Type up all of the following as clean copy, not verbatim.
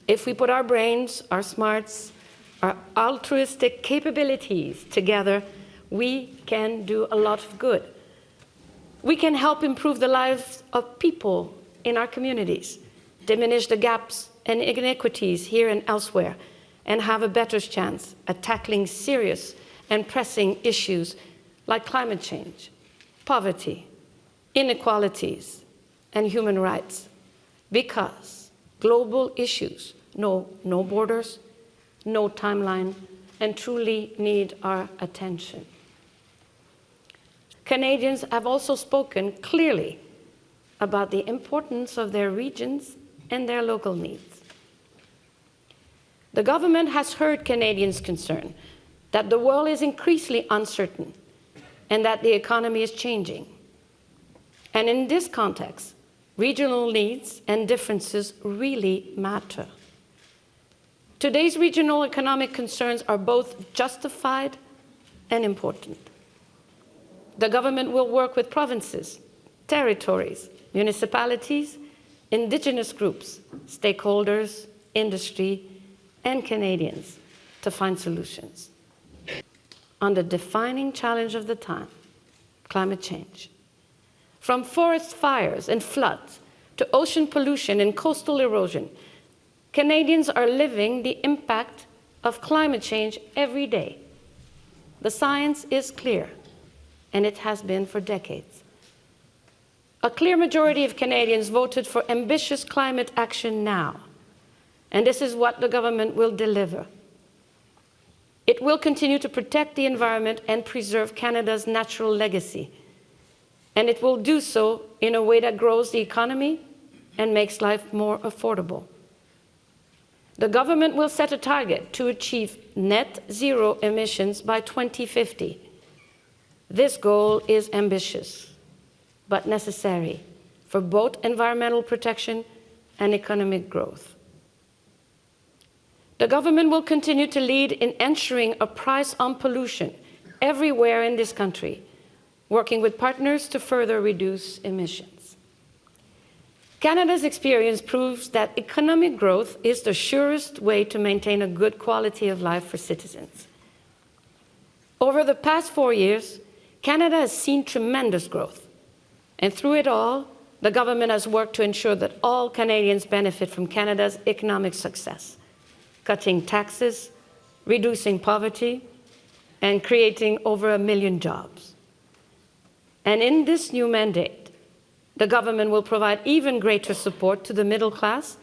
If we put our brains, our smarts, our altruistic capabilities together, we can do a lot of good. We can help improve the lives of people in our communities, diminish the gaps and inequities here and elsewhere, and have a better chance at tackling serious and pressing issues like climate change, poverty, inequalities, and human rights, because global issues know no borders, no timeline, and truly need our attention. Canadians have also spoken clearly about the importance of their regions and their local needs. The government has heard Canadians' concern that the world is increasingly uncertain and that the economy is changing. And in this context, regional needs and differences really matter. Today's regional economic concerns are both justified and important. The government will work with provinces, territories, municipalities, Indigenous groups, stakeholders, industry, and Canadians to find solutions on the defining challenge of the time, climate change. From forest fires and floods to ocean pollution and coastal erosion, Canadians are living the impact of climate change every day. The science is clear, and it has been for decades. A clear majority of Canadians voted for ambitious climate action now, and this is what the government will deliver. It will continue to protect the environment and preserve Canada's natural legacy, and it will do so in a way that grows the economy and makes life more affordable. The government will set a target to achieve net zero emissions by 2050. This goal is ambitious, but necessary for both environmental protection and economic growth. The government will continue to lead in ensuring a price on pollution everywhere in this country, working with partners to further reduce emissions. Canada's experience proves that economic growth is the surest way to maintain a good quality of life for citizens. Over the past 4 years, Canada has seen tremendous growth, and through it all, the government has worked to ensure that all Canadians benefit from Canada's economic success, cutting taxes, reducing poverty, and creating over 1 million jobs. And in this new mandate, the government will provide even greater support to the middle class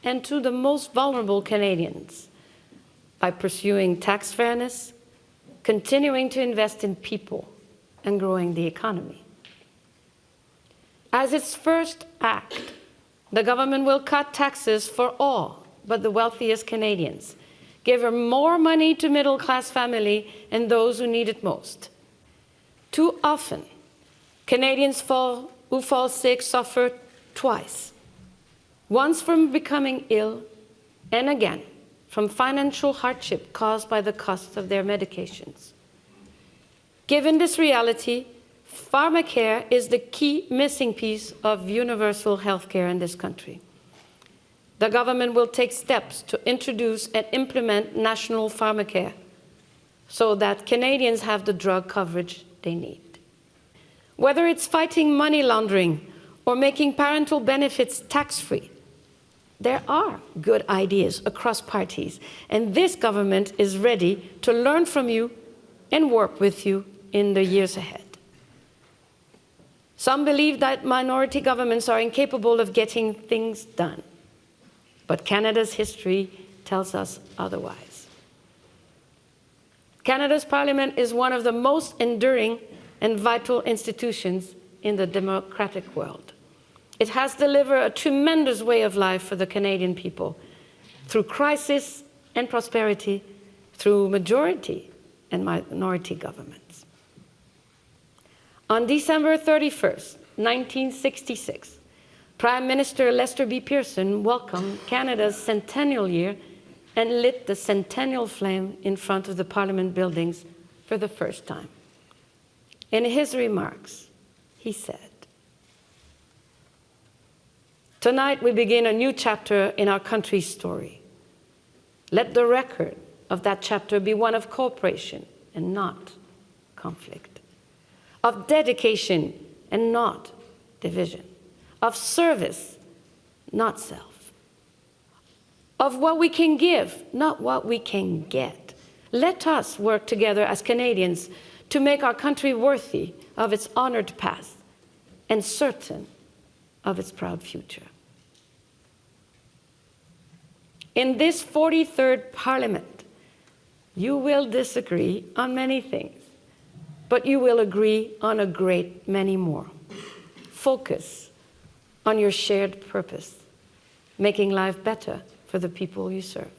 and to the most vulnerable Canadians by pursuing tax fairness, continuing to invest in people, and growing the economy. As its first act, the government will cut taxes for all but the wealthiest Canadians, give more money to middle-class families and those who need it most. Too often, Canadians who fall sick suffer twice, once from becoming ill, and again from financial hardship caused by the cost of their medications. Given this reality, pharmacare is the key missing piece of universal health care in this country. The government will take steps to introduce and implement national pharmacare so that Canadians have the drug coverage they need. Whether it's fighting money laundering or making parental benefits tax-free, there are good ideas across parties, and this government is ready to learn from you and work with you in the years ahead. Some believe that minority governments are incapable of getting things done, but Canada's history tells us otherwise. Canada's Parliament is one of the most enduring and vital institutions in the democratic world. It has delivered a tremendous way of life for the Canadian people through crisis and prosperity, through majority and minority governments. On December 31st, 1966, Prime Minister Lester B. Pearson welcomed Canada's centennial year and lit the centennial flame in front of the Parliament buildings for the first time. In his remarks, he said, Tonight, we begin a new chapter in our country's story. Let the record of that chapter be one of cooperation and not conflict, of dedication and not division, of service, not self, of what we can give, not what we can get. Let us work together as Canadians to make our country worthy of its honored past and certain of its proud future. In this 43rd Parliament, you will disagree on many things, but you will agree on a great many more. Focus on your shared purpose, making life better for the people you serve.